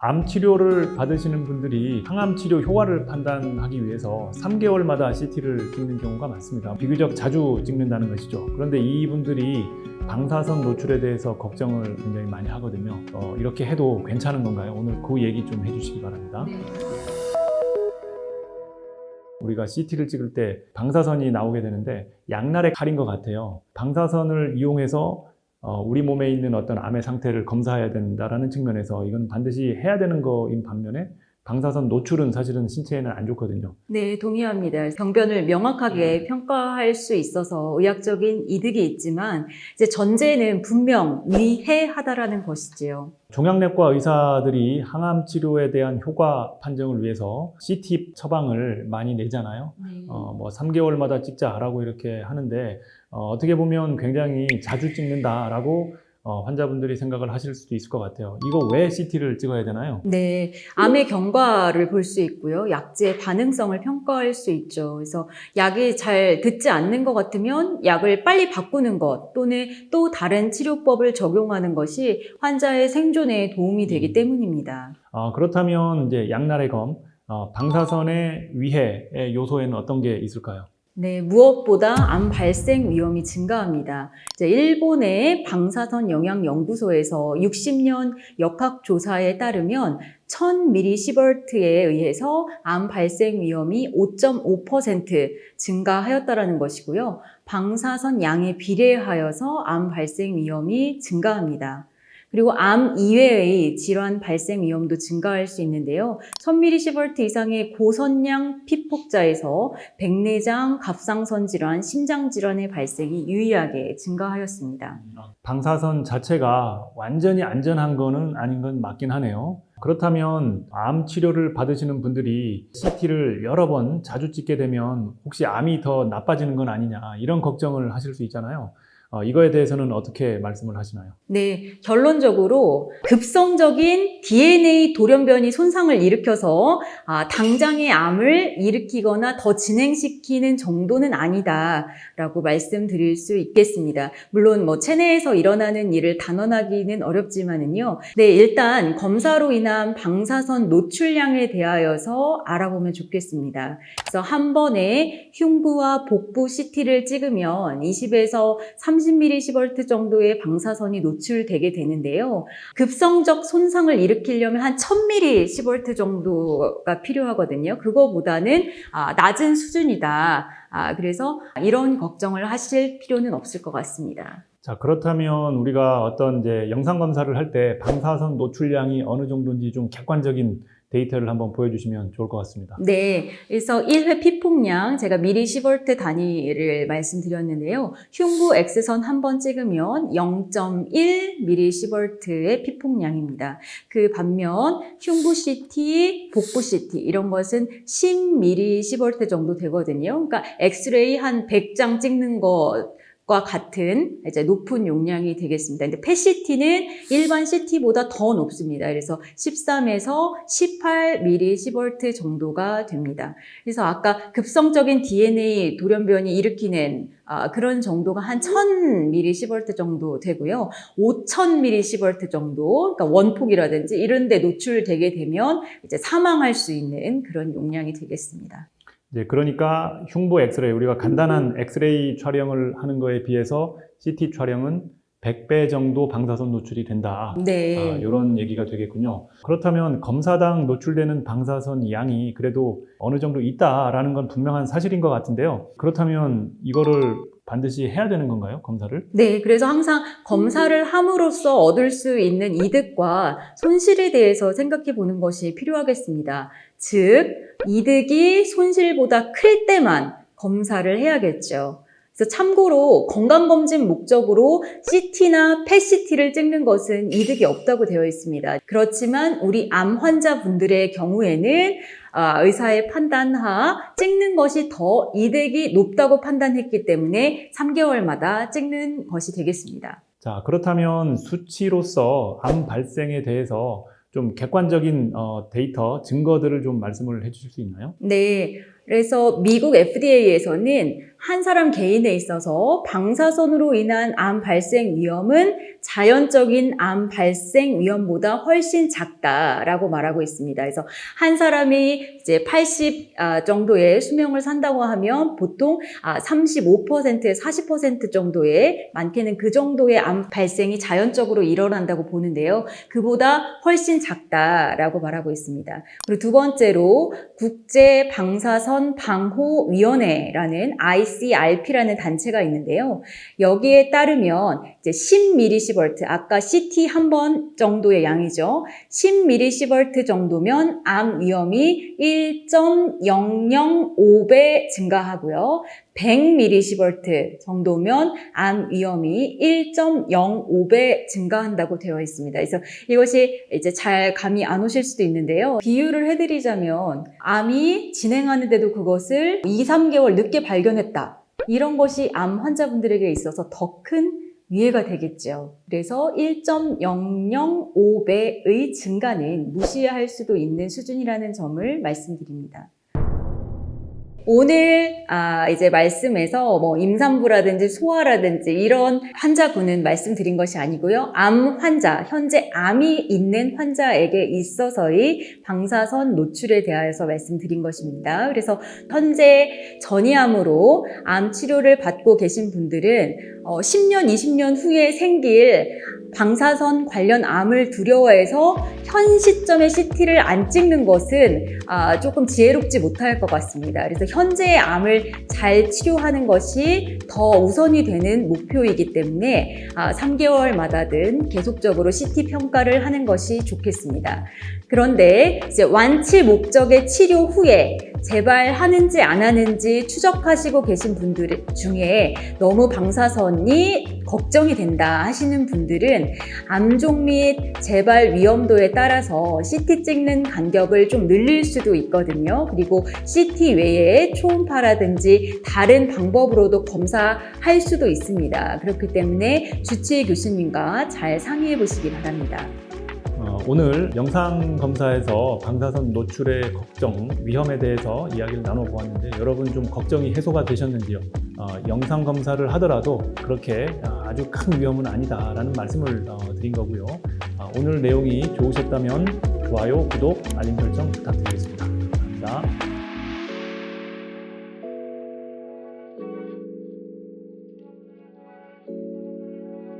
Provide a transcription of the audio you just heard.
암 치료를 받으시는 분들이 항암 치료 효과를 판단하기 위해서 3개월마다 CT를 찍는 경우가 많습니다. 비교적 자주 찍는다는 것이죠. 그런데 이분들이 방사선 노출에 대해서 걱정을 굉장히 많이 하거든요. 이렇게 해도 괜찮은 건가요? 오늘 그 얘기 좀 해주시기 바랍니다. 우리가 CT를 찍을 때 방사선이 나오게 되는데 양날의 칼인 것 같아요. 방사선을 이용해서 우리 몸에 있는 어떤 암의 상태를 검사해야 된다는 측면에서 이건 반드시 해야 되는 거인 반면에 방사선 노출은 사실은 신체에는 안 좋거든요. 네, 동의합니다. 병변을 명확하게 평가할 수 있어서 의학적인 이득이 있지만 이제 전제는 분명 위해하다라는 것이지요. 종양내과 의사들이 항암 치료에 대한 효과 판정을 위해서 CT 처방을 많이 내잖아요. 3개월마다 찍자라고 이렇게 하는데 어떻게 보면 굉장히 자주 찍는다라고 환자분들이 생각을 하실 수도 있을 것 같아요. 이거 왜 CT를 찍어야 되나요? 네, 암의 경과를 볼 수 있고요. 약제의 반응성을 평가할 수 있죠. 그래서 약이 잘 듣지 않는 것 같으면 약을 빨리 바꾸는 것 또는 또 다른 치료법을 적용하는 것이 환자의 생존에 도움이 되기 때문입니다. 그렇다면 이제 양날의 검, 방사선의 위해의 요소에는 어떤 게 있을까요? 네, 무엇보다 암 발생 위험이 증가합니다. 이제 일본의 방사선 영향 연구소에서 60년 역학 조사에 따르면 1000mS에 의해서 암 발생 위험이 5.5% 증가하였다라는 것이고요. 방사선 양에 비례하여서 암 발생 위험이 증가합니다. 그리고 암 이외의 질환 발생 위험도 증가할 수 있는데요. 1000mS 이상의 고선량 피폭자에서 백내장, 갑상선 질환, 심장 질환의 발생이 유의하게 증가하였습니다. 방사선 자체가 완전히 안전한 거는 아닌 건 맞긴 하네요. 그렇다면 암 치료를 받으시는 분들이 CT를 여러 번 자주 찍게 되면 혹시 암이 더 나빠지는 건 아니냐 이런 걱정을 하실 수 있잖아요. 이거에 대해서는 어떻게 말씀을 하시나요? 네, 결론적으로 급성적인 DNA 돌연변이 손상을 일으켜서 당장의 암을 일으키거나 더 진행시키는 정도는 아니다라고 말씀드릴 수 있겠습니다. 물론 체내에서 일어나는 일을 단언하기는 어렵지만은요. 네, 일단 검사로 인한 방사선 노출량에 대하여서 알아보면 좋겠습니다. 그래서 한 번에 흉부와 복부 CT를 찍으면 20에서 30mS 정도의 방사선이 노출되게 되는데요. 급성적 손상을 일으키려면 한 1000mS 정도가 필요하거든요. 그거보다는 낮은 수준이다. 그래서 이런 걱정을 하실 필요는 없을 것 같습니다. 자, 그렇다면 우리가 어떤 이제 영상 검사를 할 때 방사선 노출량이 어느 정도인지 좀 객관적인 데이터를 한번 보여주시면 좋을 것 같습니다. 네, 그래서 1회 피폭량 제가 mSv 단위를 말씀드렸는데요. 흉부 X선 한 번 찍으면 0.1mSv의 피폭량입니다. 그 반면 흉부 CT, 복부 CT 이런 것은 10mSv 정도 되거든요. 그러니까 엑스레이 한 100장 찍는 것 과 같은 이제 높은 용량이 되겠습니다. 근데 PET-CT는 일반 CT보다 더 높습니다. 그래서 13에서 18mSv 정도가 됩니다. 그래서 아까 급성적인 DNA 돌연변이 일으키는 그런 정도가 한 1000mSv 정도 되고요. 5000mSv 정도, 그러니까 원폭이라든지 이런 데 노출되게 되면 이제 사망할 수 있는 그런 용량이 되겠습니다. 이제 그러니까 흉부 엑스레이, 우리가 간단한 엑스레이 촬영을 하는 거에 비해서 CT 촬영은 100배 정도 방사선 노출이 된다. 네. 이런 얘기가 되겠군요. 그렇다면 검사당 노출되는 방사선 양이 그래도 어느 정도 있다라는 건 분명한 사실인 것 같은데요. 그렇다면 이거를 반드시 해야 되는 건가요? 검사를? 네, 그래서 항상 검사를 함으로써 얻을 수 있는 이득과 손실에 대해서 생각해 보는 것이 필요하겠습니다. 즉, 이득이 손실보다 클 때만 검사를 해야겠죠. 그래서 참고로 건강검진 목적으로 CT나 PET-CT를 찍는 것은 이득이 없다고 되어 있습니다. 그렇지만 우리 암 환자분들의 경우에는 의사의 판단하 찍는 것이 더 이득이 높다고 판단했기 때문에 3개월마다 찍는 것이 되겠습니다. 자, 그렇다면 수치로서 암 발생에 대해서 좀 객관적인 데이터, 증거들을 좀 말씀을 해주실 수 있나요? 네. 그래서 미국 FDA에서는 한 사람 개인에 있어서 방사선으로 인한 암 발생 위험은 자연적인 암 발생 위험보다 훨씬 작다라고 말하고 있습니다. 그래서 한 사람이 이제 80 정도의 수명을 산다고 하면 보통 35%에서 40% 정도의, 많게는 그 정도의 암 발생이 자연적으로 일어난다고 보는데요. 그보다 훨씬 작다라고 말하고 있습니다. 그리고 두 번째로 국제방사선방호위원회라는 ICRP라는 단체가 있는데요. 여기에 따르면 이제 10mSv, 아까 CT 한 번 정도의 양이죠. 10mSv 정도면 암 위험이 1.005배 증가하고요. 100mSv 정도면 암 위험이 1.05배 증가한다고 되어 있습니다. 그래서 이것이 이제 잘 감이 안 오실 수도 있는데요. 비유를 해드리자면 암이 진행하는데도 그것을 2-3개월 늦게 발견했다. 이런 것이 암 환자분들에게 있어서 더 큰 위해가 되겠죠. 그래서 1.005배의 증가는 무시할 수도 있는 수준이라는 점을 말씀드립니다. 오늘 이제 말씀에서 뭐 임산부라든지 소아라든지 이런 환자군은 말씀드린 것이 아니고요. 암 환자, 현재 암이 있는 환자에게 있어서의 방사선 노출에 대하여서 말씀드린 것입니다. 그래서 현재 전이암으로 암 치료를 받고 계신 분들은 10년, 20년 후에 생길 방사선 관련 암을 두려워해서 현 시점에 CT를 안 찍는 것은 조금 지혜롭지 못할 것 같습니다. 그래서 현재의 암을 잘 치료하는 것이 더 우선이 되는 목표이기 때문에 3개월마다든 계속적으로 CT 평가를 하는 것이 좋겠습니다. 그런데 이제 완치 목적의 치료 후에 재발하는지 안 하는지 추적하시고 계신 분들 중에 너무 방사선이 걱정이 된다 하시는 분들은 암종 및 재발 위험도에 따라서 CT 찍는 간격을 좀 늘릴 수도 있거든요. 그리고 CT 외에 초음파라든지 다른 방법으로도 검사할 수도 있습니다. 그렇기 때문에 주치의 교수님과 잘 상의해 보시기 바랍니다. 오늘 영상 검사에서 방사선 노출의 걱정, 위험에 대해서 이야기를 나눠보았는데 여러분 좀 걱정이 해소가 되셨는지요? 영상 검사를 하더라도 그렇게 아주 큰 위험은 아니다라는 말씀을 드린 거고요. 오늘 내용이 좋으셨다면 좋아요, 구독, 알림 설정 부탁드리겠습니다. 감사합니다.